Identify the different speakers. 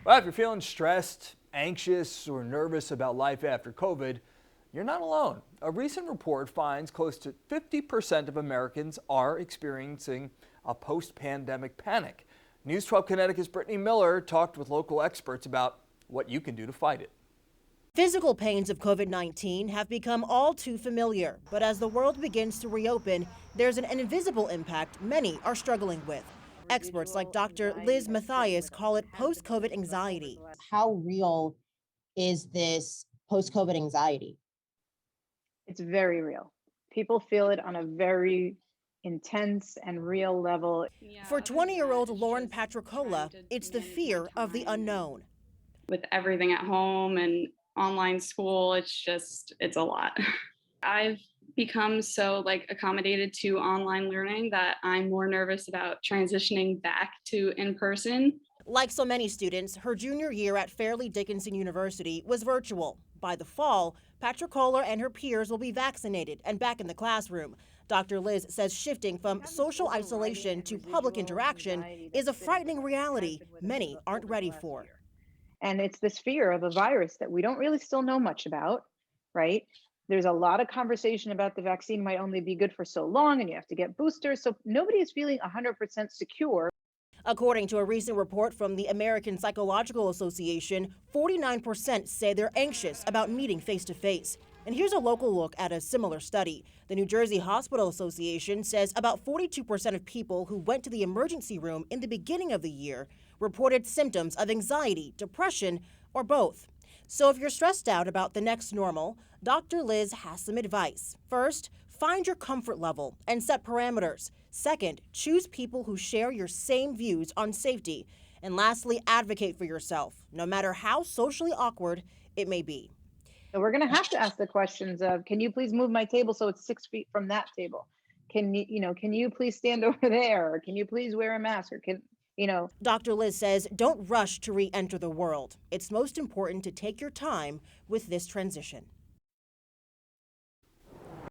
Speaker 1: Well, if you're feeling stressed, anxious, or nervous about life after COVID, you're not alone. A recent report finds close to 50% of Americans are experiencing a post-pandemic panic. News 12 Connecticut's Brittany Miller talked with local experts about what you can do to fight it.
Speaker 2: Physical pains of COVID-19 have become all too familiar, but as the world begins to reopen, there's an invisible impact many are struggling with. Experts like Dr. Liz Mathias call it post-COVID anxiety.
Speaker 3: How real is this post-COVID anxiety?
Speaker 4: It's very real. People feel it on a very intense and real level.
Speaker 2: For 20-year-old Lauren Patricola, it's the fear of the unknown.
Speaker 5: With everything at home and online school, it's a lot. I've become so accommodated to online learning that I'm more nervous about transitioning back to in person.
Speaker 2: Like so many students, her junior year at Fairleigh Dickinson University was virtual. By the fall, Patricola and her peers will be vaccinated and back in the classroom. Dr. Liz says shifting from social isolation to public interaction is a frightening reality many aren't ready for.
Speaker 4: And it's this fear of a virus that we don't really still know much about, right? There's a lot of conversation about the vaccine might only be good for so long and you have to get boosters. So nobody is feeling 100% secure.
Speaker 2: According to a recent report from the American Psychological Association, 49% say they're anxious about meeting face-to-face. And here's a local look at a similar study. The New Jersey Hospital Association says about 42% of people who went to the emergency room in the beginning of the year reported symptoms of anxiety, depression, or both. So if you're stressed out about the next normal, Dr. Liz has some advice. First, find your comfort level and set parameters. Second, choose people who share your same views on safety. And lastly, advocate for yourself, no matter how socially awkward it may be.
Speaker 4: So we're going to have to ask the questions of, can you please move my table so it's 6 feet from that table? Can you please stand over there? Or can you please wear a mask? Or
Speaker 2: Dr. Liz says don't rush to re-enter the world. It's most important to take your time with this transition.